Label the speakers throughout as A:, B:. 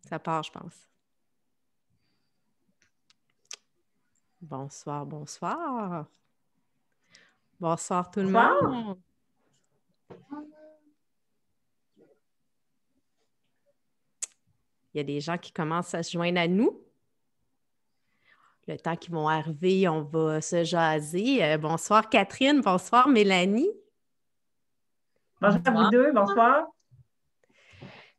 A: Ça part, je pense. Bonsoir, bonsoir. Bonsoir tout le
B: Bonsoir.
A: monde. Il y a des gens qui commencent à se joindre à nous. Le temps qu'ils vont arriver, on va se jaser. Bonsoir Catherine, bonsoir Mélanie.
B: Bonjour à vous deux, bonsoir.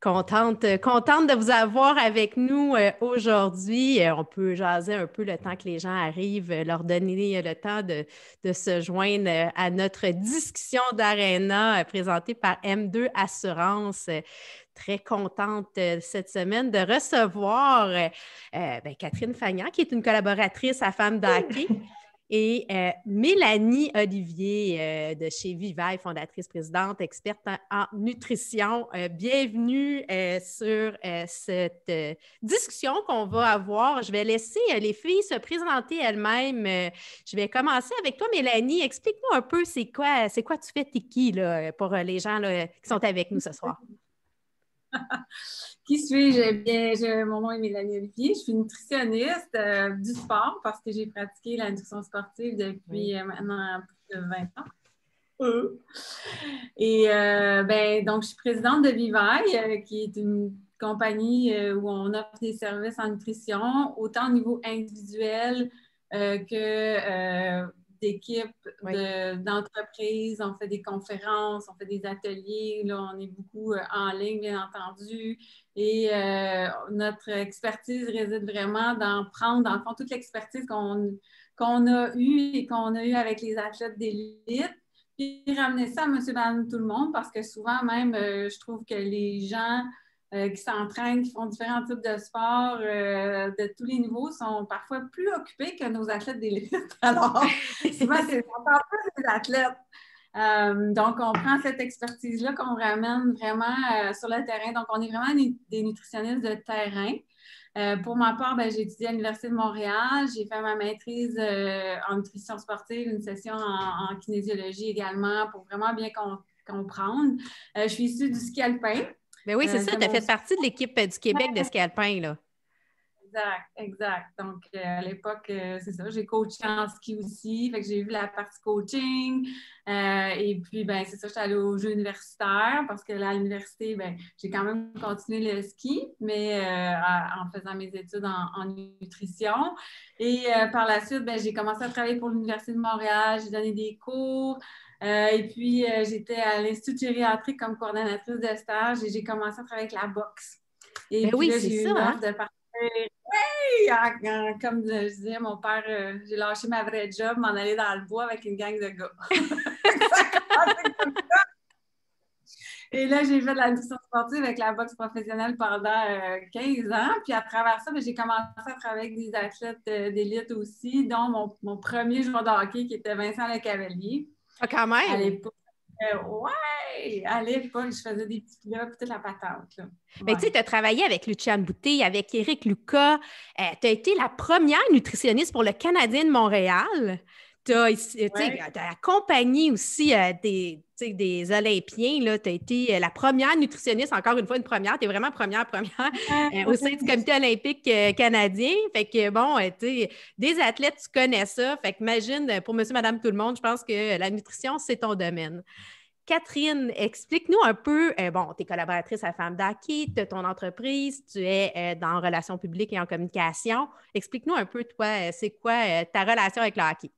A: Contente de vous avoir avec nous aujourd'hui. On peut jaser un peu le temps que les gens arrivent, leur donner le temps de se joindre à notre discussion d'Arena présentée par M2 Assurance. Très contente cette semaine de recevoir Catherine Fagnan, qui est une collaboratrice à Femmes d'Hockey. Et Mélanie Olivier de chez Vivaille, fondatrice, présidente, experte en nutrition. Bienvenue sur cette discussion qu'on va avoir. Je vais laisser les filles se présenter elles-mêmes. Je vais commencer avec toi, Mélanie. Explique-nous un peu c'est quoi tu fais, t'es qui là, pour les gens là, qui sont avec nous ce soir.
C: Qui suis-je? Bien, mon nom est Mélanie Olivier. Je suis nutritionniste du sport parce que j'ai pratiqué la nutrition sportive depuis maintenant plus de 20 ans. Et donc, je suis présidente de Vivaille, qui est une compagnie où on offre des services en nutrition, autant au niveau individuel que d'équipes, d'entreprises. On fait des conférences, on fait des ateliers. Là, on est beaucoup en ligne, bien entendu. Et notre expertise réside vraiment dans prendre, dans le fond, toute l'expertise qu'on a eue et qu'on a eue avec les athlètes d'élite, puis ramener ça à monsieur, madame, tout le monde, parce que souvent même, je trouve que les gens qui s'entraînent, qui font différents types de sports de tous les niveaux sont parfois plus occupés que nos athlètes d'élite. Alors, souvent, c'est encore plus les athlètes. Donc, on prend cette expertise-là qu'on ramène vraiment sur le terrain. Donc, on est vraiment des nutritionnistes de terrain. Pour ma part, j'ai étudié à l'Université de Montréal. J'ai fait ma maîtrise en nutrition sportive, une session en kinésiologie également pour vraiment bien comprendre. Je suis issue du ski alpin.
A: Ben oui, c'est ça. Tu as fait partie de l'équipe du Québec de ski alpin, là.
C: Exact. Donc, à l'époque, c'est ça, j'ai coaché en ski aussi, fait que j'ai vu la partie coaching. Et puis, c'est ça, j'étais allée aux Jeux universitaires parce que là, à l'université, j'ai quand même continué le ski, mais en faisant mes études en nutrition. Et par la suite, j'ai commencé à travailler pour l'Université de Montréal, j'ai donné des cours. Et puis, j'étais à l'Institut gériatrique comme coordonnatrice de stage et j'ai commencé à travailler avec la boxe. Et puis
A: oui,
C: là,
A: c'est
C: j'ai eu
A: ça,
C: une
A: hein?
C: offre de partir. Oui! Comme je disais, mon père, j'ai lâché ma vraie job, m'en aller dans le bois avec une gang de gars. Ça a commencé comme ça. Et là, j'ai fait de la nutrition sportive avec la boxe professionnelle pendant 15 ans. Puis à travers ça, j'ai commencé à travailler avec des athlètes d'élite aussi, dont mon premier joueur de hockey qui était Vincent Lecavalier.
A: Ah, quand même!
C: À l'époque. À l'époque, je faisais des petits plats, puis toute la patente.
A: Tu sais, tu as travaillé avec Luciane Boutet, avec Éric Lucas. Tu as été la première nutritionniste pour le Canadien de Montréal. Tu as accompagné aussi des Olympiens. Tu as été la première nutritionniste, encore une fois, une première. Tu es vraiment première au sein du comité olympique canadien. Fait que, bon, des athlètes, tu connais ça. Fait que imagine, pour monsieur, madame, tout le monde, je pense que la nutrition, c'est ton domaine. Catherine, explique-nous un peu, tu es collaboratrice à Femmes d'Hockey, tu as ton entreprise, tu es dans relations publiques et en communication. Explique-nous un peu, toi, c'est quoi ta relation avec le hockey?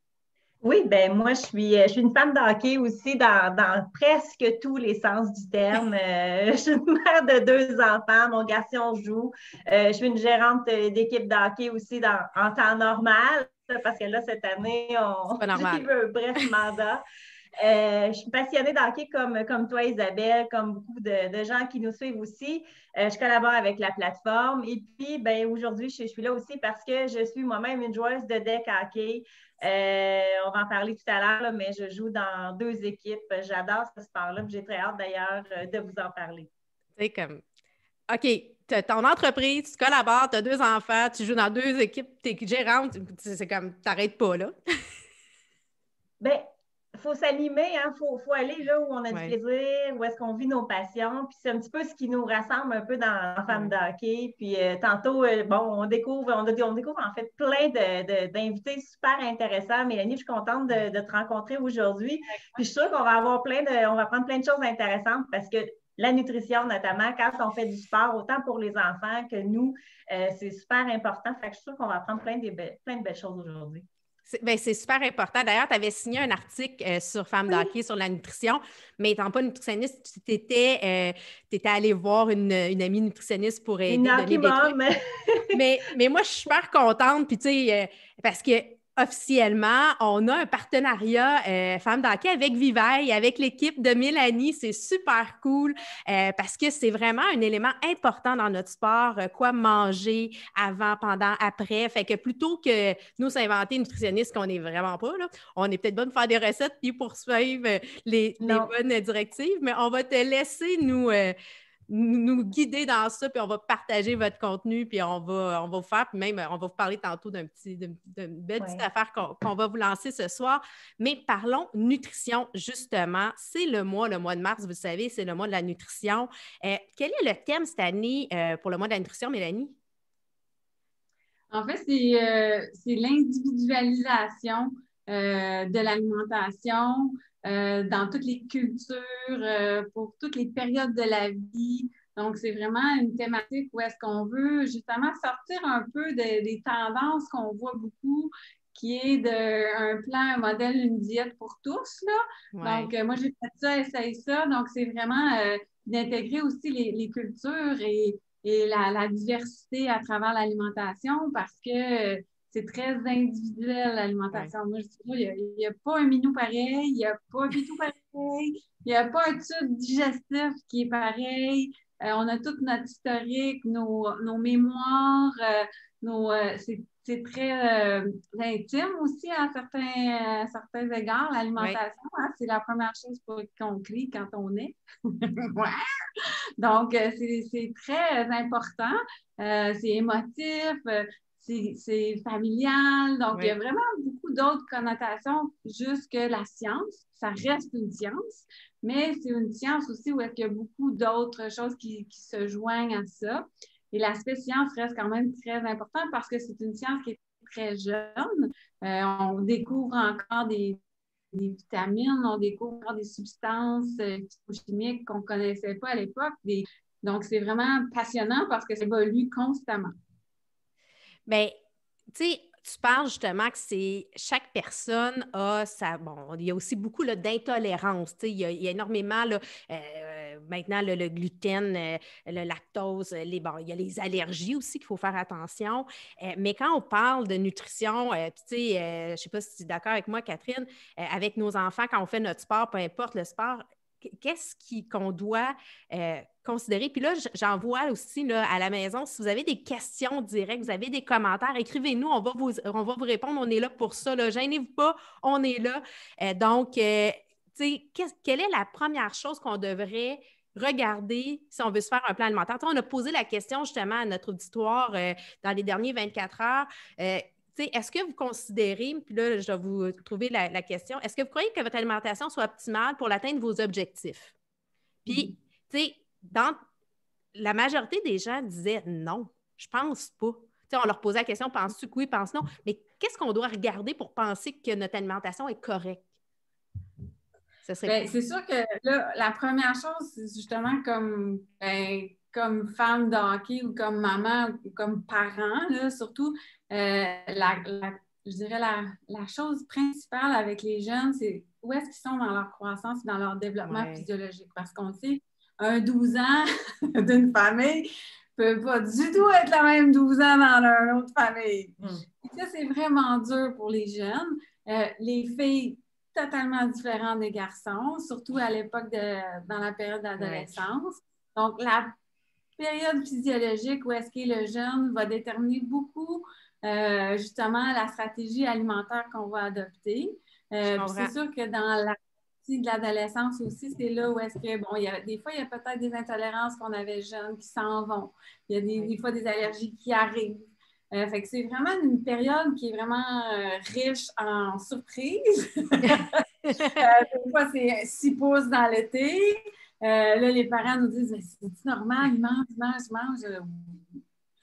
B: Oui, moi, je suis une femme de hockey aussi dans presque tous les sens du terme. Je suis une mère de 2 enfants, mon garçon joue. Je suis une gérante d'équipe de hockey aussi en temps normal, parce que là, cette année, j'ai eu un bref mandat. Je suis passionnée d'hockey comme toi, Isabelle, comme beaucoup de gens qui nous suivent aussi. Je collabore avec la plateforme. Et puis, aujourd'hui, je suis là aussi parce que je suis moi-même une joueuse de deck hockey. On va en parler tout à l'heure, là, mais je joue dans 2 équipes. J'adore ce sport-là. J'ai très hâte d'ailleurs de vous en parler.
A: C'est comme, OK, tu as ton entreprise, tu collabores, tu as 2 enfants, tu joues dans 2 équipes, tu es gérante, c'est comme, t'arrêtes pas, là.
B: faut s'animer, hein? Faut aller là où on a du
A: Ouais.
B: plaisir, où est-ce qu'on vit nos passions. Puis c'est un petit peu ce qui nous rassemble un peu dans Femmes de hockey. Puis tantôt, on découvre en fait plein d'invités super intéressants. Mélanie, je suis contente de te rencontrer aujourd'hui. Puis je suis sûre qu'on va avoir on va prendre plein de choses intéressantes parce que la nutrition, notamment, quand on fait du sport, autant pour les enfants que nous, c'est super important. Fait que je suis sûre qu'on va apprendre plein de belles choses aujourd'hui.
A: C'est super important. D'ailleurs, tu avais signé un article sur Femmes de hockey sur la nutrition, mais étant pas nutritionniste, tu étais allée voir une amie nutritionniste pour aider, donner des trucs. Mais moi, je suis super contente, puis tu sais, parce que officiellement, on a un partenariat Femmes de hockey avec Viveil, avec l'équipe de Mélanie. C'est super cool parce que c'est vraiment un élément important dans notre sport, quoi manger avant, pendant, après. Fait que plutôt que nous s'inventer nutritionniste qu'on n'est vraiment pas, là, on est peut-être bonne pour faire des recettes puis poursuivre les bonnes directives, mais on va te laisser nous guider dans ça, puis on va partager votre contenu, puis on va vous faire, puis même on va vous parler tantôt d'une belle petite affaire qu'on va vous lancer ce soir. Mais parlons nutrition, justement. C'est le mois de mars, vous le savez, c'est le mois de la nutrition. Quel est le thème cette année pour le mois de la nutrition, Mélanie?
C: En fait, c'est l'individualisation de l'alimentation dans toutes les cultures, pour toutes les périodes de la vie. Donc, c'est vraiment une thématique où est-ce qu'on veut justement sortir un peu des tendances qu'on voit beaucoup, qui est un plan, un modèle, une diète pour tous, là.
A: Ouais.
C: Donc, moi, j'ai fait ça, essayé ça. Donc, c'est vraiment d'intégrer aussi les cultures et la diversité à travers l'alimentation parce que c'est très individuel, l'alimentation. Ouais. Moi, je dis, il n'y a pas un minou pareil, il n'y a pas un pitou pareil, il n'y a pas un tube digestif qui est pareil. On a tout notre historique, nos mémoires, c'est très intime aussi à certains égards, l'alimentation. Ouais. Hein, c'est la première chose qu'on crie quand on est. Ouais. Donc, c'est très important. C'est émotif, c'est familial. Donc, il y a vraiment beaucoup d'autres connotations juste que la science. Ça reste une science, mais c'est une science aussi où il y a beaucoup d'autres choses qui se joignent à ça. Et l'aspect science reste quand même très important parce que c'est une science qui est très jeune. On découvre encore des vitamines, on découvre des substances physico-chimiques qu'on ne connaissait pas à l'époque. Donc, c'est vraiment passionnant parce que ça évolue constamment.
A: Bien, tu sais, tu parles justement que chaque personne a il y a aussi beaucoup d'intolérance. Il y a énormément, maintenant, le gluten, le lactose, il y a les allergies aussi qu'il faut faire attention. Mais quand on parle de nutrition, je ne sais pas si tu es d'accord avec moi, Catherine, avec nos enfants, quand on fait notre sport, peu importe le sport, qu'est-ce qu'on doit considérer? Puis là, j'en vois aussi là, à la maison, si vous avez des questions directes, vous avez des commentaires, écrivez-nous, on va vous répondre, on est là pour ça. Là. Gênez-vous pas, on est là. Donc, tu sais, quelle est la première chose qu'on devrait regarder si on veut se faire un plan alimentaire? On a posé la question justement à notre auditoire dans les derniers 24 heures. Est-ce que vous considérez, puis là, je vais vous trouver la question, est-ce que vous croyez que votre alimentation soit optimale pour l'atteinte de vos objectifs? Puis, dans la majorité des gens disaient non, je pense pas. On leur posait la question, penses-tu que oui, pense non? Mais qu'est-ce qu'on doit regarder pour penser que notre alimentation est correcte?
C: C'est sûr que là, la première chose, c'est justement comme femme de hockey ou comme maman ou comme parent, là, surtout, je dirais la chose principale avec les jeunes, c'est où est-ce qu'ils sont dans leur croissance et dans leur développement physiologique. Parce qu'on sait, un 12 ans d'une famille ne peut pas du tout être la même 12 ans dans une autre famille. Et ça, c'est vraiment dur pour les jeunes. Les filles, totalement différentes des garçons, surtout à l'époque dans la période d'adolescence. Donc, la période physiologique où est-ce qu'est le jeune va déterminer beaucoup justement la stratégie alimentaire qu'on va adopter. C'est sûr que dans la partie de l'adolescence aussi, c'est là où est-ce que, bon, des fois, il y a peut-être des intolérances qu'on avait jeunes qui s'en vont. Il y a des fois des allergies qui arrivent. Fait que c'est vraiment une période qui est vraiment riche en surprises. Des fois, c'est 6 pouces dans l'été. Là, les parents nous disent, mais c'est normal, ils mangent, ils mangent, ils mangent.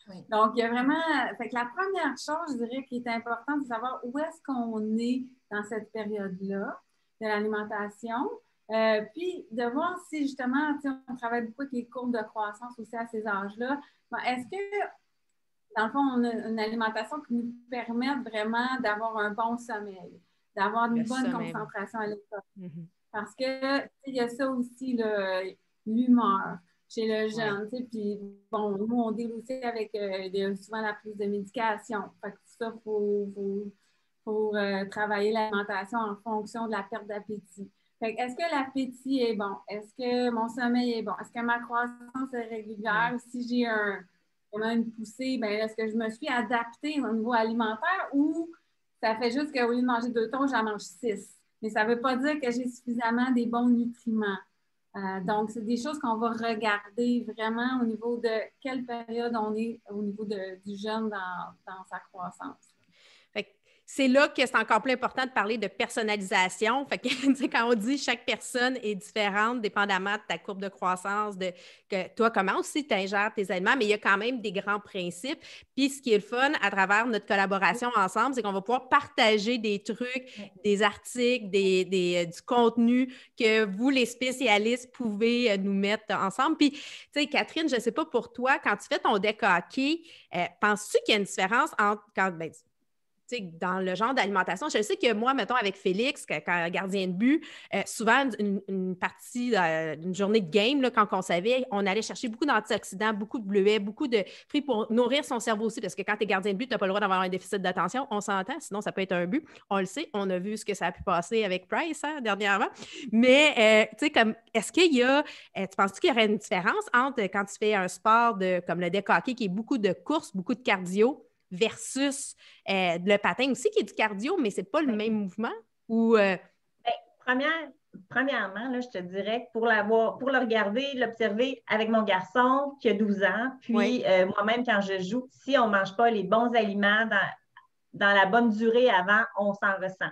C: Oui. Donc, il y a vraiment... Fait que la première chose, je dirais, qui est importante, c'est de savoir où est-ce qu'on est dans cette période-là de l'alimentation. Puis, de voir si, justement, on travaille beaucoup avec les courbes de croissance aussi à ces âges-là. Bon, est-ce que, dans le fond, on a une alimentation qui nous permette vraiment d'avoir un bon sommeil, d'avoir une bonne concentration à l'école? Mm-hmm. Parce que, il y a ça aussi, l'humeur chez le jeune, tu sais, puis bon, nous, on deal aussi avec souvent la prise de médication. Fait que ça, il faut travailler l'alimentation en fonction de la perte d'appétit. Fait que est-ce que l'appétit est bon? Est-ce que mon sommeil est bon? Est-ce que ma croissance est régulière? Si j'ai vraiment une poussée, bien, est-ce que je me suis adaptée au niveau alimentaire ou ça fait juste qu'au lieu de manger 2 tonnes, j'en mange 6? Mais ça ne veut pas dire que j'ai suffisamment des bons nutriments. Donc, c'est des choses qu'on va regarder vraiment au niveau de quelle période on est au niveau du jeune dans sa croissance.
A: C'est là que c'est encore plus important de parler de personnalisation. Fait que, quand on dit chaque personne est différente, dépendamment de ta courbe de croissance, que toi, comment aussi tu ingères tes aliments, mais il y a quand même des grands principes. Puis, ce qui est le fun à travers notre collaboration ensemble, c'est qu'on va pouvoir partager des trucs, des articles, du contenu que vous, les spécialistes, pouvez nous mettre ensemble. Puis, tu sais, Catherine, je ne sais pas pour toi, quand tu fais ton décaqué, penses-tu qu'il y a une différence entre dans le genre d'alimentation? Je sais que moi, mettons, avec Félix, quand gardien de but, souvent, une partie d'une journée de game, là, quand on savait, on allait chercher beaucoup d'antioxydants, beaucoup de bleuets, beaucoup de fruits pour nourrir son cerveau aussi, parce que quand tu es gardien de but, tu n'as pas le droit d'avoir un déficit d'attention, on s'entend, sinon ça peut être un but. On le sait, on a vu ce que ça a pu passer avec Price dernièrement. Mais, tu sais, comme, est-ce qu'il y a, tu penses qu'il y aurait une différence entre quand tu fais un sport comme le décaqué, qui est beaucoup de courses, beaucoup de cardio, versus le patin aussi, qui est du cardio, mais ce n'est pas le même mouvement? Ou,
B: Premièrement, là, je te dirais que pour le regarder, l'observer avec mon garçon qui a 12 ans, puis moi-même, quand je joue, si on ne mange pas les bons aliments dans la bonne durée avant, on s'en ressent.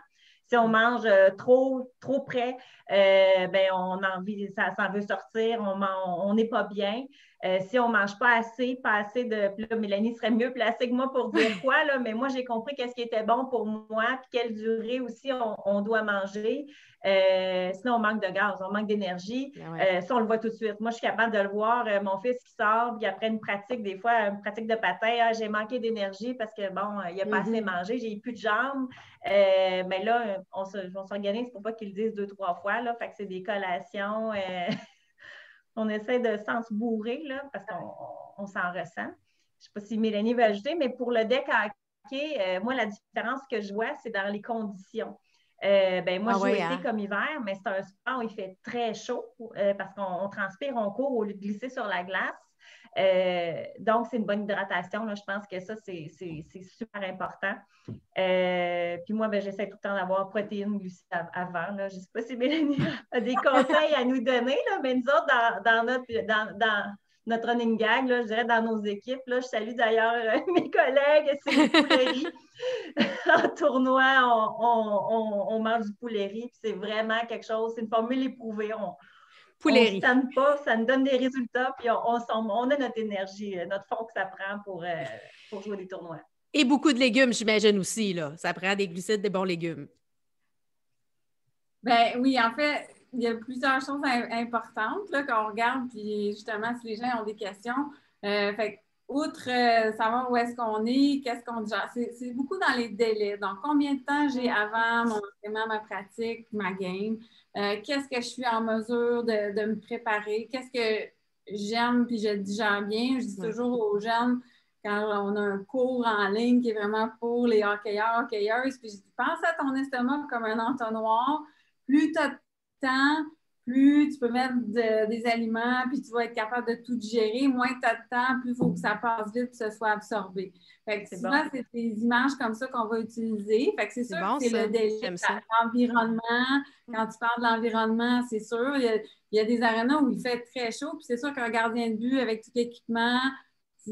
B: Si on mange trop près, on a envie, ça veut sortir, on n'est pas bien. Si on ne mange pas assez de... Puis là, Mélanie serait mieux placée que moi pour dire quoi, là, mais moi, j'ai compris qu'est-ce qui était bon pour moi, puis quelle durée aussi on doit manger. Sinon, on manque de gaz, on manque d'énergie. Ça, on le voit tout de suite. Moi, je suis capable de le voir. Mon fils qui sort, puis après une pratique, des fois, une pratique de patin, j'ai manqué d'énergie parce que, bon, il n'a pas assez mangé, j'ai plus de jambes. Mais là, on s'organise pour pas qu'ils le disent 2-3 fois. Là, fait que c'est des collations. On essaie de s'en se bourrer là, parce qu'on s'en ressent. Je ne sais pas si Mélanie veut ajouter, mais pour le décaqué, moi, la différence que je vois, c'est dans les conditions. Moi, je joue été comme hiver, mais c'est un sport où il fait très chaud parce qu'on transpire, on court au lieu de glisser sur la glace. Donc, c'est une bonne hydratation. Là. Je pense que ça, c'est super important. Puis moi, j'essaie tout le temps d'avoir protéines, glucides avant. Là. Je ne sais pas si Mélanie a des conseils à nous donner, là, mais nous autres, dans notre running gang, là, je dirais dans nos équipes, là, je salue d'ailleurs mes collègues, c'est les pouleries. En tournoi, on mange du poulet-riz, puis c'est vraiment quelque chose, c'est une formule éprouvée. On ne se tanne pas, ça nous donne des résultats, puis on a notre énergie, notre fond que ça prend pour jouer des tournois.
A: Et beaucoup de légumes, j'imagine aussi, là. Ça prend des glucides, des bons légumes.
C: Ben oui, en fait, il y a plusieurs choses importantes là, qu'on regarde, puis justement, si les gens ont des questions, fait outre savoir où est-ce qu'on est, qu'est-ce qu'on dit, c'est beaucoup dans les délais. Donc, combien de temps j'ai avant mon entraînement, ma pratique, ma game? Qu'est-ce que je suis en mesure de me préparer? Qu'est-ce que j'aime puis je digère bien? Je dis toujours aux jeunes, quand on a un cours en ligne qui est vraiment pour les hockeyeurs, hockeyeuses, puis je dis, pense à ton estomac comme un entonnoir. Plus tu as de temps, plus tu peux mettre des aliments, puis tu vas être capable de tout digérer. Moins tu as de temps, plus il faut que ça passe vite et que ce soit absorbé. Fait que souvent, c'est des images comme ça qu'on va utiliser. Fait que c'est sûr que c'est le délai, l'environnement. Quand tu parles de l'environnement, c'est sûr, il y a des arénas où il fait très chaud, puis c'est sûr qu'un gardien de but avec tout l'équipement,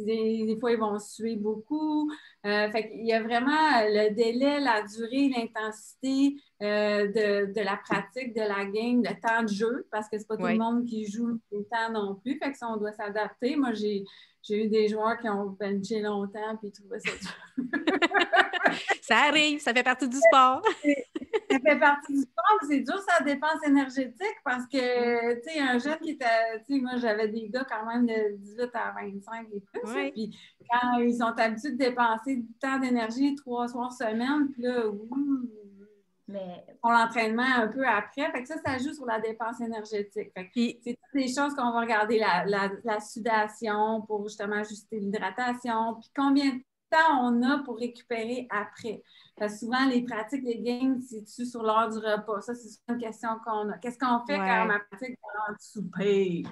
C: Des fois, ils vont suer beaucoup. Fait qu'il y a vraiment le délai, la durée, l'intensité de la pratique, de la game, le temps de jeu, parce que c'est pas tout le monde qui joue tout le temps non plus. Fait que ça, on doit s'adapter. Moi, j'ai eu des joueurs qui ont benché longtemps puis ils trouvaient ça dur.
A: Ça arrive, ça fait partie du sport.
C: Ça fait partie du sport, mais c'est dur sa dépense énergétique parce que, tu sais, un jeune qui était, tu sais, moi, j'avais des gars quand même de 18 à 25 et plus, puis quand ils sont habitués de dépenser du temps d'énergie 3 soirs semaine, puis là, font l'entraînement un peu après, fait que ça joue sur la dépense énergétique. Fait que c'est toutes des choses qu'on va regarder, la sudation pour justement ajuster l'hydratation, puis combien de temps on a pour récupérer après. Parce que souvent, les pratiques, les games, c'est-tu sur l'heure du repas? Ça, c'est souvent une question qu'on a. Qu'est-ce qu'on fait quand ma pratique est l'heure du souper?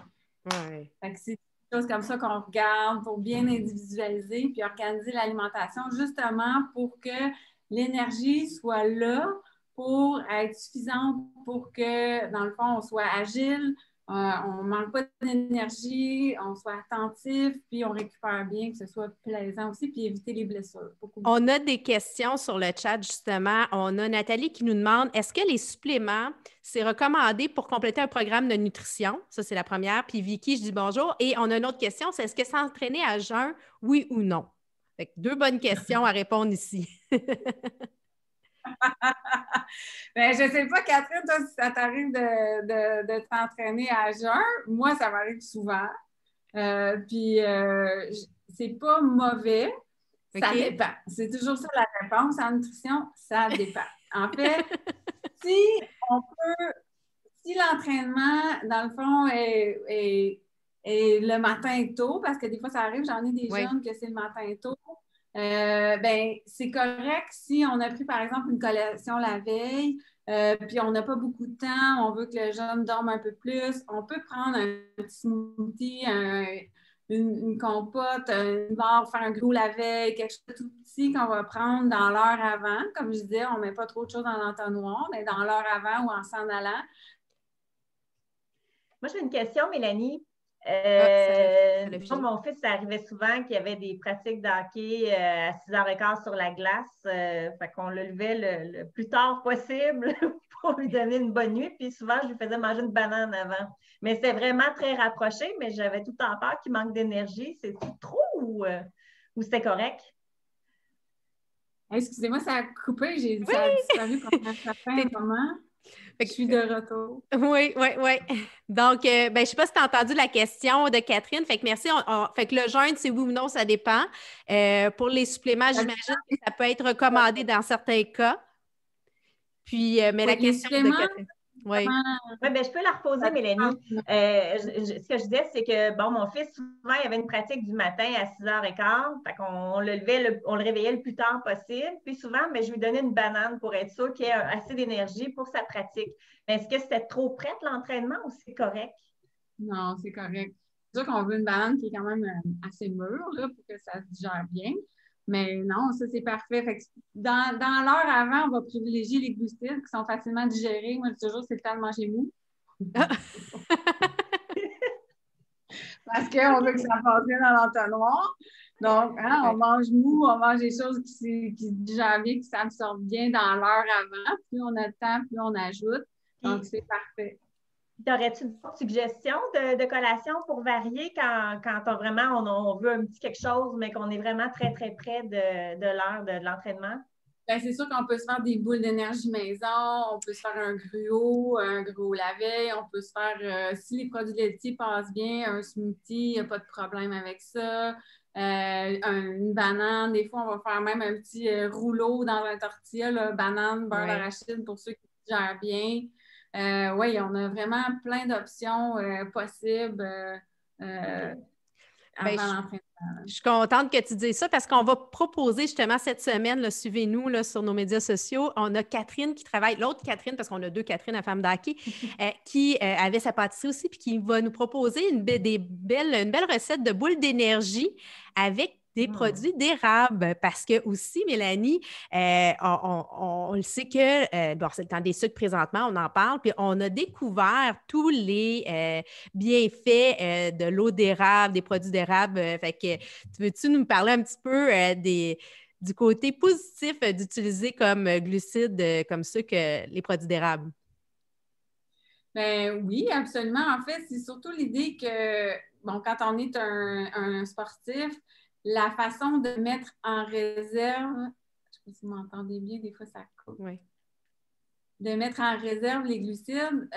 C: Fait que c'est des choses comme ça qu'on regarde pour bien individualiser puis organiser l'alimentation justement pour que l'énergie soit là pour être suffisante pour que, dans le fond, on soit agile, on ne manque pas d'énergie, on soit attentif, puis on récupère bien, que ce soit plaisant aussi, puis éviter les blessures.
A: On a des questions sur le chat, justement. On a Nathalie qui nous demande, est-ce que les suppléments, c'est recommandé pour compléter un programme de nutrition? Ça, c'est la première. Puis Vicky, je dis bonjour. Et on a une autre question, c'est est-ce que s'entraîner à jeun, oui ou non? Fait que 2 bonnes questions à répondre ici.
C: Ben, je ne sais pas, Catherine, toi, si ça t'arrive de t'entraîner à jeun. Moi, ça m'arrive souvent. Puis, c'est pas mauvais. Ça dépend. C'est toujours ça la réponse en nutrition. Ça dépend. En fait, si l'entraînement, dans le fond, est le matin tôt, parce que des fois, ça arrive, j'en ai des jeunes que c'est le matin tôt. Ben, c'est correct si on a pris, par exemple, une collation la veille, puis on n'a pas beaucoup de temps, on veut que le jeune dorme un peu plus. On peut prendre un petit smoothie, une compote, une barre, faire un glou la veille, quelque chose de tout petit qu'on va prendre dans l'heure avant. Comme je disais, on ne met pas trop de choses dans l'entonnoir, mais dans l'heure avant ou en s'en allant.
B: Moi, j'ai une question, Mélanie. Mon fils, ça arrivait souvent qu'il y avait des pratiques de hockey à 6h15 sur la glace. Fait qu'on le levait le plus tard possible pour lui donner une bonne nuit. Puis souvent, je lui faisais manger une banane avant. Mais c'était vraiment très rapproché, mais j'avais tout le temps peur qu'il manque d'énergie. C'est trop ou c'était correct?
C: Excusez-moi, ça a coupé. Ça a disparu pendant un certain moment. Je suis de retour.
A: Oui. Donc, je ne sais pas si tu as entendu la question de Catherine. Fait que merci. Fait que le jeûne, c'est oui ou non, ça dépend. Pour les suppléments, j'imagine que ça peut être recommandé dans certains cas. Puis, mais la question de Catherine.
B: Oui, ben, je peux la reposer, Mélanie. Ce que je disais, c'est que, mon fils, souvent, il avait une pratique du matin à 6h15. Fait qu'on on le réveillait le plus tard possible. Puis souvent, je lui donnais une banane pour être sûr qu'il ait assez d'énergie pour sa pratique. Mais est-ce que c'était trop près de l'entraînement ou c'est correct?
C: Non, c'est correct. C'est sûr qu'on veut une banane qui est quand même assez mûre là, pour que ça se digère bien. Mais non, ça, c'est parfait. Fait que dans l'heure avant, on va privilégier les glucides qui sont facilement digérés. Moi, je dis toujours, c'est le temps de manger mou. Parce qu'on veut que ça passe bien dans l'entonnoir. Donc, on mange mou, on mange des choses qui se digèrent bien, qui s'absorbent bien dans l'heure avant. Plus on a de temps, plus on ajoute. Donc, c'est parfait.
B: T'aurais-tu une suggestion de collation pour varier quand on veut un petit quelque chose, mais qu'on est vraiment très, très près de l'heure de l'entraînement?
C: Bien, c'est sûr qu'on peut se faire des boules d'énergie maison, on peut se faire un gruau la veille, on peut se faire, si les produits laitiers passent bien, un smoothie, il n'y a pas de problème avec ça. Une banane, des fois, on va faire même un petit rouleau dans un tortilla, là, banane, beurre d'arachide pour ceux qui gèrent bien. Oui, on a vraiment plein d'options possibles avant l'entraînement.
A: Je suis contente que tu dises ça parce qu'on va proposer justement cette semaine, suivez-nous là, sur nos médias sociaux. On a Catherine qui travaille, l'autre Catherine, parce qu'on a 2 Catherine à Femme d'Hockey, qui avait sa pâtisserie aussi, puis qui va nous proposer une belle recette de boules d'énergie avec des produits d'érable parce que aussi, Mélanie, on le sait que, bon, c'est le temps des sucres présentement, on en parle, puis on a découvert tous les bienfaits de l'eau d'érable, des produits d'érable. Fait que, veux-tu nous parler un petit peu du côté positif d'utiliser comme glucides, comme ceux que les produits d'érable?
C: Ben oui, absolument. En fait, c'est surtout l'idée que, bon, quand on est un sportif, la façon de mettre en réserve, je ne sais pas si vous m'entendez bien, des fois ça coupe.
A: Oui.
C: De mettre en réserve les glucides,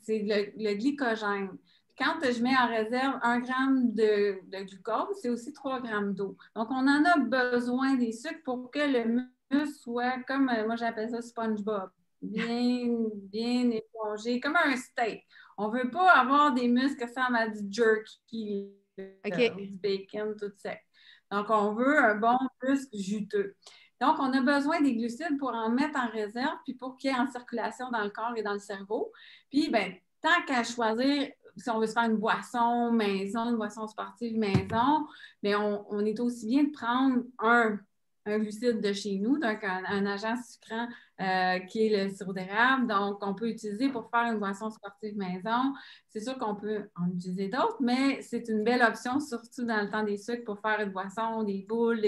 C: c'est le glycogène. Quand je mets en réserve 1 gramme de glucose, c'est aussi 3 grammes d'eau. Donc, on en a besoin des sucres pour que le muscle soit comme, moi j'appelle ça SpongeBob, bien épongé, comme un steak. On ne veut pas avoir des muscles que ça ressemble à du jerky, du bacon, tout sec. Donc, on veut un bon muscle juteux. Donc, on a besoin des glucides pour en mettre en réserve, puis pour qu'il y ait en circulation dans le corps et dans le cerveau. Puis, bien, tant qu'à choisir, si on veut se faire une boisson maison, une boisson sportive maison, bien, on est aussi bien de prendre un glucide de chez nous, donc un agent sucrant qui est le sirop d'érable. Donc, on peut utiliser pour faire une boisson sportive maison. C'est sûr qu'on peut en utiliser d'autres, mais c'est une belle option, surtout dans le temps des sucres, pour faire une boisson, des boules,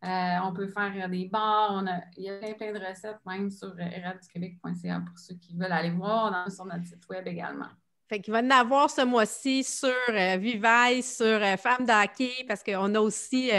C: on peut faire des bars. Il y a plein de recettes, même sur érables-du-québec.ca pour ceux qui veulent aller voir, sur notre site web également.
A: Fait qu'il va en avoir ce mois-ci sur Vivaille, sur Femmes d'Hockey, parce qu'on a aussi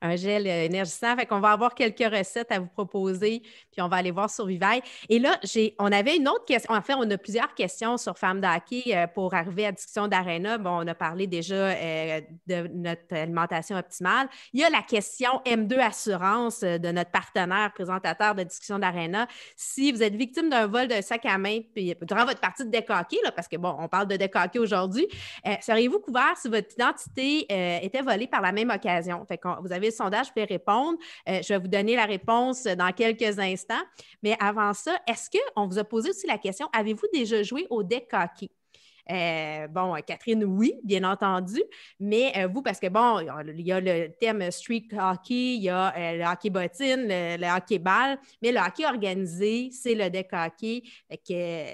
A: un gel énergisant. Fait qu'on va avoir quelques recettes à vous proposer, puis on va aller voir sur Vivaille. Et là, on avait une autre question. En fait, on a plusieurs questions sur Femmes d'Hockey pour arriver à Discussion d'Arena. Bon, on a parlé déjà de notre alimentation optimale. Il y a la question M2 Assurance de notre partenaire présentateur de Discussion d'Arena. Si vous êtes victime d'un vol d'un sac à main, puis durant votre partie de deck hockey, là, parce que bon, on parle de deck hockey aujourd'hui. Seriez-vous couvert si votre identité était volée par la même occasion? Fait que vous avez le sondage, vous pouvez répondre. Je vais vous donner la réponse dans quelques instants. Mais avant ça, est-ce qu'on vous a posé aussi la question, avez-vous déjà joué au deck hockey? Bon, Catherine, oui, bien entendu, mais vous, parce que bon, il y a le thème street hockey, il y a le hockey bottine, le hockey balle, mais le hockey organisé, c'est le deck hockey.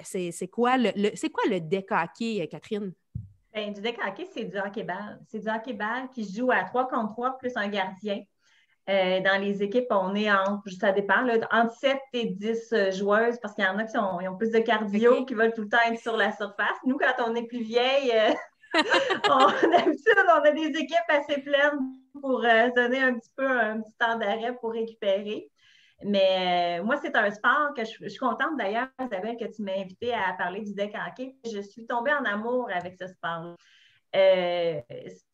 A: C'est quoi le deck hockey, Catherine?
B: Bien, du deck hockey, c'est du hockey balle. C'est du hockey balle qui se joue à 3 contre 3 plus un gardien. Dans les équipes, on est ça dépend, là, entre 7 et 10 joueuses, parce qu'il y en a qui ont plus de cardio, qui veulent tout le temps être sur la surface. Nous, quand on est plus vieille, d'habitude, on a des équipes assez pleines pour se donner un petit temps d'arrêt pour récupérer. Mais moi, c'est un sport que je suis contente d'ailleurs, Isabelle, que tu m'as invitée à parler du deck hockey. Je suis tombée en amour avec ce sport-là.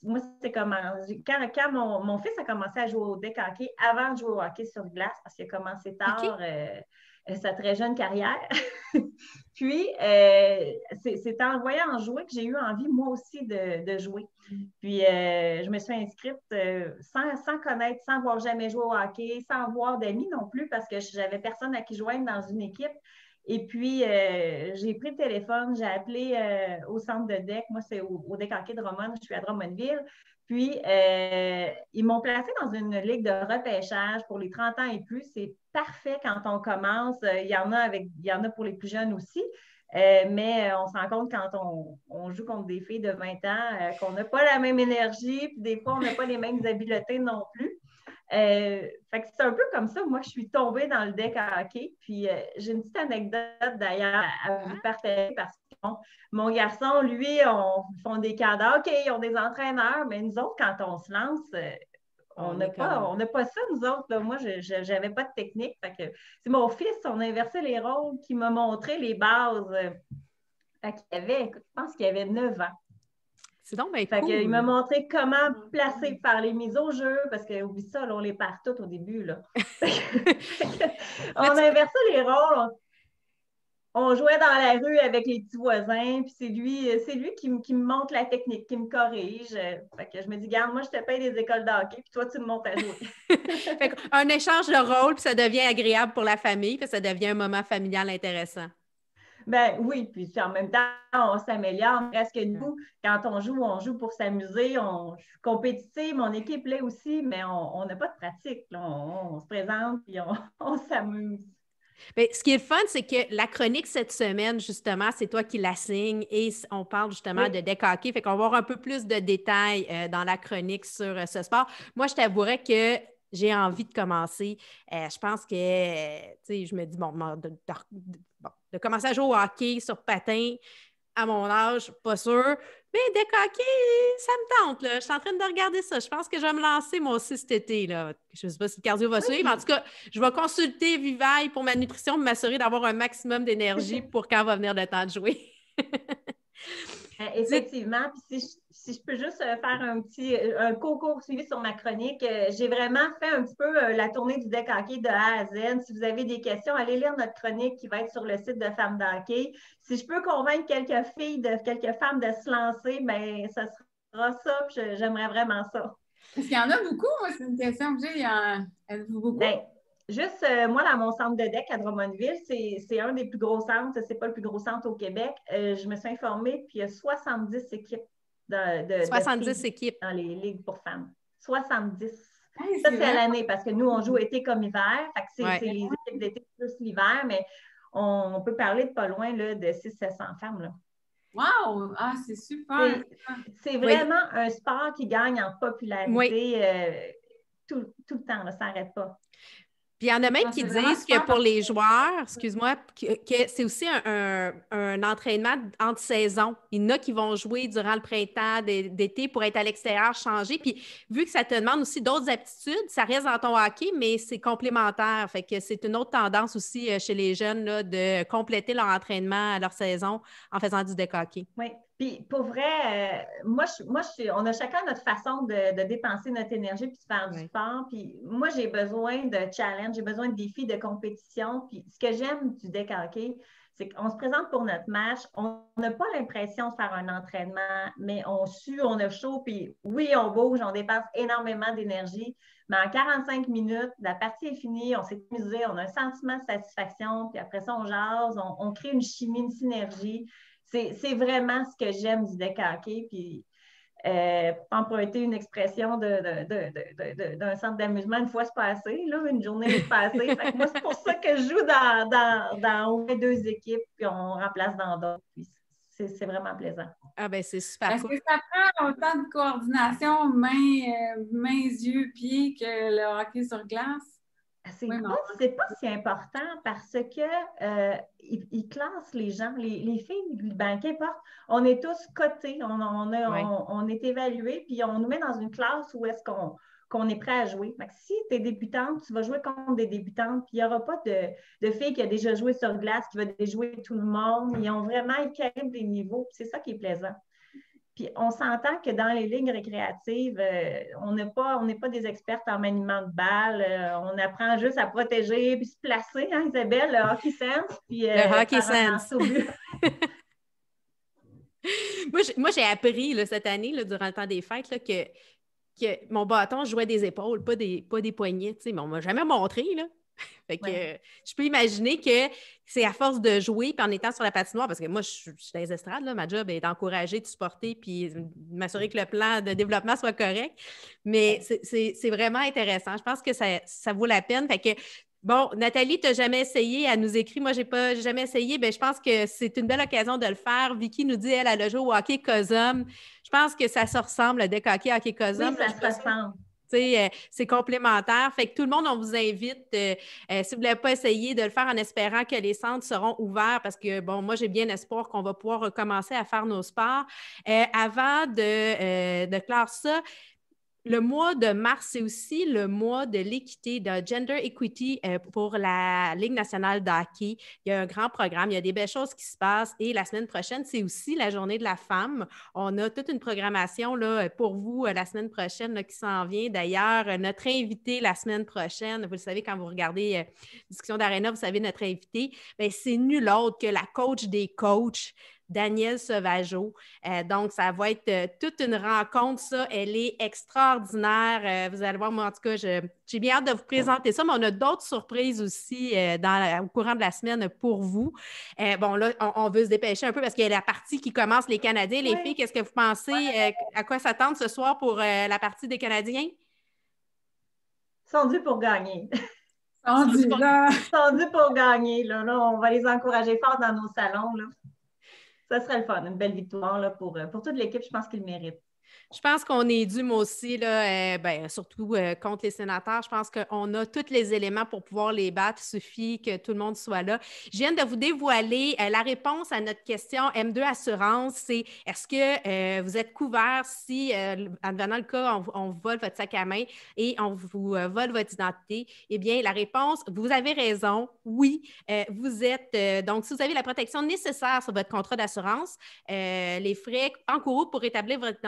B: Moi, c'est quand mon fils a commencé à jouer au deck hockey avant de jouer au hockey sur glace, parce qu'il a commencé tard sa très jeune carrière. Puis, c'est en le voyant jouer que j'ai eu envie, moi aussi, de jouer. Puis, je me suis inscrite sans connaître, sans avoir jamais joué au hockey, sans avoir d'amis non plus, parce que j'avais personne à qui joindre dans une équipe. Et puis, j'ai pris le téléphone, j'ai appelé au centre de deck. Moi, c'est au deck hockey de Drummond, je suis à Drummondville. Puis, ils m'ont placée dans une ligue de repêchage pour les 30 ans et plus. C'est parfait quand on commence. Il y en a pour les plus jeunes aussi. Mais on se rend compte quand on joue contre des filles de 20 ans qu'on n'a pas la même énergie, puis des fois, on n'a pas les mêmes habiletés non plus. Fait que c'est un peu comme ça. Moi, je suis tombée dans le deck hockey. Puis, j'ai une petite anecdote d'ailleurs à vous partager parce que mon garçon, lui, font des cadres. OK, ils ont des entraîneurs, mais nous autres, quand on se lance, on n'a pas ça, nous autres. Là. Moi, je n'avais pas de technique. Fait que c'est mon fils, on a inversé les rôles, qui m'a montré les bases. Je pense qu'il avait 9 ans.
A: C'est donc bien cool.
B: Il m'a montré comment placer, faire les mises au jeu, parce que, oublie ça, là, on les perd toutes au début. Là. On a inversé les rôles. On jouait dans la rue avec les petits voisins, puis c'est lui qui me montre la technique, qui me corrige. Fait que je me dis, garde, moi, je te paye des écoles de hockey, puis toi, tu me montres à jouer.
A: Fait un échange de rôle, puis ça devient agréable pour la famille, puis ça devient un moment familial intéressant.
B: Ben oui, puis en même temps, on s'améliore. Parce que nous, quand on joue pour s'amuser. Je suis compétitive, mon équipe l'est aussi, mais on n'a pas de pratique. Là. On se présente puis on s'amuse.
A: Bien, ce qui est le fun, c'est que la chronique cette semaine, justement, c'est toi qui la signes et on parle justement de
B: Oui.
A: deck hockey. Fait qu'on va avoir un peu plus de détails dans la chronique sur ce sport. Moi, je t'avouerais que j'ai envie de commencer. Je pense que, tu sais, je me dis, bon, de commencer à jouer au hockey sur patin à mon âge, pas sûr. Mais deck hockey, ça me tente, là. Je suis en train de regarder ça. Je pense que je vais me lancer, moi aussi, cet été, là. Je ne sais pas si le cardio va suivre, mais en tout cas, je vais consulter Vivaille pour ma nutrition, m'assurer d'avoir un maximum d'énergie pour quand va venir le temps de jouer.
B: Effectivement. Puis si je peux juste faire un concours suivi sur ma chronique, j'ai vraiment fait un petit peu la tournée du deck hockey de A à Z. Si vous avez des questions, allez lire notre chronique qui va être sur le site de Femmes d'hockey. Si je peux convaincre quelques femmes de se lancer, bien, ça sera ça. Puis j'aimerais vraiment ça.
C: Est-ce qu'il y en a beaucoup? Moi, c'est une question que j'ai. Êtes-vous beaucoup?
B: Bien, juste, moi, dans mon centre de deck à Drummondville, c'est un des plus gros centres. C'est pas le plus gros centre au Québec. Je me suis informée, puis il y a 70 équipes de
A: 70
B: filles
A: équipes.
B: dans les ligues pour femmes. 70.
C: Hey,
B: Ça, c'est à l'année, parce que nous, on joue été comme hiver. Fait que c'est
A: Ouais.
B: les équipes d'été plus l'hiver, mais on peut parler de pas loin là, de 600-700 femmes. Là.
C: Wow! Ah, c'est super!
B: C'est vraiment un sport qui gagne en
A: Oui.
B: popularité tout le temps, là, ça n'arrête pas.
A: Puis il y en a même qui
C: c'est vraiment
A: disent que
C: super
A: pour les joueurs, excuse-moi, que c'est aussi un entraînement entre saisons. Il y en a qui vont jouer durant le printemps, d'été pour être à l'extérieur, changer. Puis vu que ça te demande aussi d'autres aptitudes, ça reste dans ton hockey, mais c'est complémentaire. Fait que c'est une autre tendance aussi chez les jeunes là, de compléter leur entraînement à leur saison en faisant du deck hockey.
B: Oui. Puis pour vrai, on a chacun notre façon de dépenser notre énergie puis de faire du sport. Puis moi, j'ai besoin de challenge, j'ai besoin de défis, de compétition. Puis ce que j'aime du deck hockey, c'est qu'on se présente pour notre match. On n'a pas l'impression de faire un entraînement, mais on sue, on a chaud. Puis oui, on bouge, on dépense énormément d'énergie. Mais en 45 minutes, la partie est finie, on s'est amusé, on a un sentiment de satisfaction. Puis après ça, on jase, on crée une chimie, une synergie. C'est vraiment ce que j'aime du deck hockey. Puis, pour emprunter une expression d'un centre d'amusement, une fois c'est passé, là, une journée c'est passé. Fait que moi, c'est pour ça que je joue dans au moins 2 équipes, puis on remplace dans d'autres. Puis c'est vraiment plaisant.
A: Ah ben c'est super
C: Est-ce
A: cool.
C: que ça prend autant de coordination mains, yeux, pieds que le hockey sur glace?
B: C'est pas si important parce que ils classent les gens, les filles, ben, qu'importe, on est tous cotés, on est évalués, puis on nous met dans une classe où est-ce qu'on est prêt à jouer. Fait que si tu es débutante, tu vas jouer contre des débutantes, puis il n'y aura pas de filles qui a déjà joué sur glace, qui va déjouer tout le monde. Ils ont vraiment équilibré des niveaux, c'est ça qui est plaisant. Puis on s'entend que dans les ligues récréatives, on n'est pas des expertes en maniement de balles. On apprend juste à protéger puis se placer, hein, Isabelle, le hockey sense. Puis,
A: le hockey
B: sense. Au but.
A: Moi, j'ai appris là, cette année, là, durant le temps des fêtes, là, que mon bâton jouait des épaules, pas des poignets. Mais on ne m'a jamais montré. Là. Fait que je peux imaginer que c'est à force de jouer puis en étant sur la patinoire, parce que moi, je suis dans les estrades, là, ma job est d'encourager, de supporter puis de m'assurer que le plan de développement soit correct. Mais c'est vraiment intéressant. Je pense que ça vaut la peine. Fait que bon, Nathalie, tu n'as jamais essayé, elle nous écrit. Moi, j'ai jamais essayé. Bien, je pense que c'est une belle occasion de le faire. Vicky nous dit, elle a joué au hockey COSOM. Je pense que ça se ressemble, le deck hockey COSOM.
B: Oui, ça se ressemble.
A: C'est complémentaire. Fait que tout le monde, on vous invite, si vous ne l'avez pas essayé, de le faire en espérant que les centres seront ouverts parce que, bon, moi, j'ai bien espoir qu'on va pouvoir recommencer à faire nos sports. Avant de clore ça, le mois de mars, c'est aussi le mois de l'équité, de Gender Equity pour la Ligue nationale de hockey. Il y a un grand programme, il y a des belles choses qui se passent et la semaine prochaine, c'est aussi la journée de la femme. On a toute une programmation là, pour vous la semaine prochaine là, qui s'en vient. D'ailleurs, notre invité la semaine prochaine, vous le savez, quand vous regardez Discussion d'Arena, vous savez, notre invité, c'est nul autre que la coach des coachs Danielle Sauvageau. Donc, ça va être toute une rencontre, ça. Elle est extraordinaire. Vous allez voir, moi, en tout cas, j'ai bien hâte de vous présenter ça, mais on a d'autres surprises aussi au courant de la semaine pour vous. Bon, là, on veut se dépêcher un peu parce qu'il y a la partie qui commence, les Canadiens. Les filles, qu'est-ce que vous pensez? À quoi s'attendre ce soir pour la partie des Canadiens?
B: Ils sont dus pour gagner.
C: Ils
B: sont dus pour gagner. Là, on va les encourager fort dans nos salons. Là. Ça serait le fun, une belle victoire là, pour toute l'équipe. Je pense qu'ils le méritent.
A: Je pense qu'on est dû, moi aussi, là, surtout contre les sénateurs. Je pense qu'on a tous les éléments pour pouvoir les battre. Il suffit que tout le monde soit là. Je viens de vous dévoiler la réponse à notre question M2 Assurance. C'est est-ce que vous êtes couvert si, advenant le cas, on vole votre sac à main et on vous vole votre identité? Eh bien, la réponse, vous avez raison. Oui, vous êtes. Donc, si vous avez la protection nécessaire sur votre contrat d'assurance, les frais encourus pour établir votre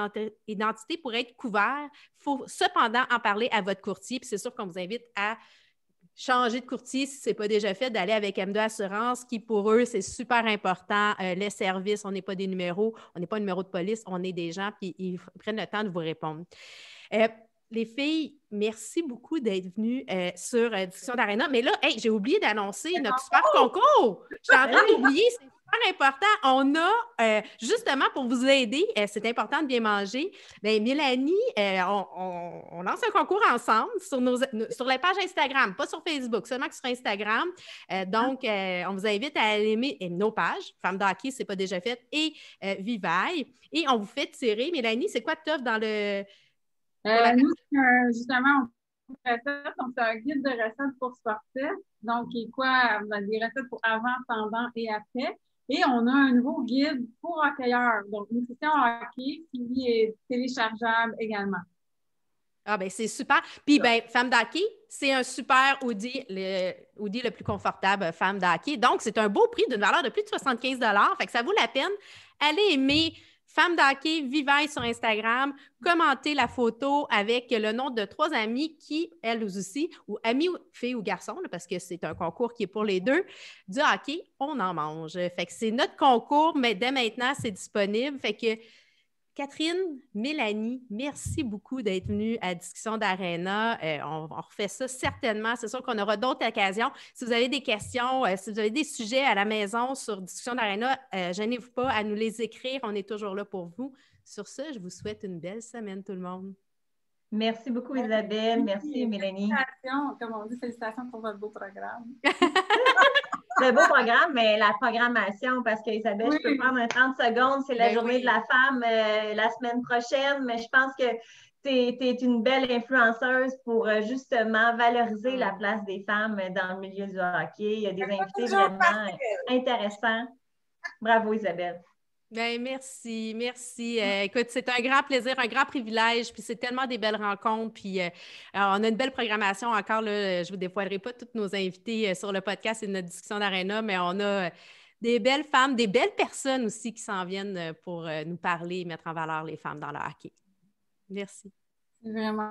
A: identité pourrait être couvert. Il faut cependant en parler à votre courtier. Puis c'est sûr qu'on vous invite à changer de courtier si ce n'est pas déjà fait, d'aller avec M2 Assurance, qui pour eux, c'est super important. Les services, on n'est pas des numéros, on n'est pas un numéro de police, on est des gens, puis ils prennent le temps de vous répondre. Les filles, merci beaucoup d'être venues sur Discussion d'Arena. Mais là, hey, j'ai oublié d'annoncer notre super concours. Je suis en train d'oublier, c'est super important. On a, justement, pour vous aider, c'est important de bien manger. Bien, Mélanie, on lance un concours ensemble sur la page Instagram, pas sur Facebook, seulement que sur Instagram. Donc, on vous invite à aimer nos pages, Femmes d'hockey, c'est pas déjà fait, et Vivaille. Et on vous fait tirer. Mélanie, c'est quoi que tu offres dans le...
C: Nous, justement, on fait recettes, donc c'est un guide de recettes pour sportifs. Donc, il y a quoi? Des recettes pour avant, pendant et après. Et on a un nouveau guide pour hockeyeurs, donc nutrition hockey, qui est téléchargeable également.
A: Ah, ben c'est super. Puis, ben, Femme d'hockey, c'est un super hoodie, le hoodie le plus confortable, Femme d'hockey. Donc, c'est un beau prix d'une valeur de plus de 75 $. Fait que ça vaut la peine. Allez aimer Femme d'hockey, Vivaille sur Instagram, commentez la photo avec le nom de 3 amis qui, elles aussi, ou amis, filles ou garçons, là, parce que c'est un concours qui est pour les deux, du hockey, on en mange. Fait que c'est notre concours, mais dès maintenant, c'est disponible. Fait que Catherine, Mélanie, merci beaucoup d'être venue à Discussion d'Arena. On refait ça certainement. C'est sûr qu'on aura d'autres occasions. Si vous avez des questions, si vous avez des sujets à la maison sur Discussion d'Arena, gênez-vous pas à nous les écrire. On est toujours là pour vous. Sur ce, je vous souhaite une belle semaine, tout le monde.
B: Merci beaucoup, Isabelle. Merci, Mélanie.
C: Félicitations, comme on dit, félicitations pour votre beau programme.
B: C'est un beau programme, mais la programmation, parce qu'Isabelle, je peux prendre un 30 secondes, c'est la journée de la femme la semaine prochaine, mais je pense que tu es une belle influenceuse pour justement valoriser la place des femmes dans le milieu du hockey. Il y a des invités vraiment intéressants. Bravo, Isabelle.
A: Bien, merci. Écoute, c'est un grand plaisir, un grand privilège, puis c'est tellement des belles rencontres, puis on a une belle programmation encore, là, je ne vous dévoilerai pas toutes nos invités sur le podcast et notre discussion d'Arena, mais on a des belles femmes, des belles personnes aussi qui s'en viennent pour nous parler et mettre en valeur les femmes dans le hockey. Merci.
C: Vraiment.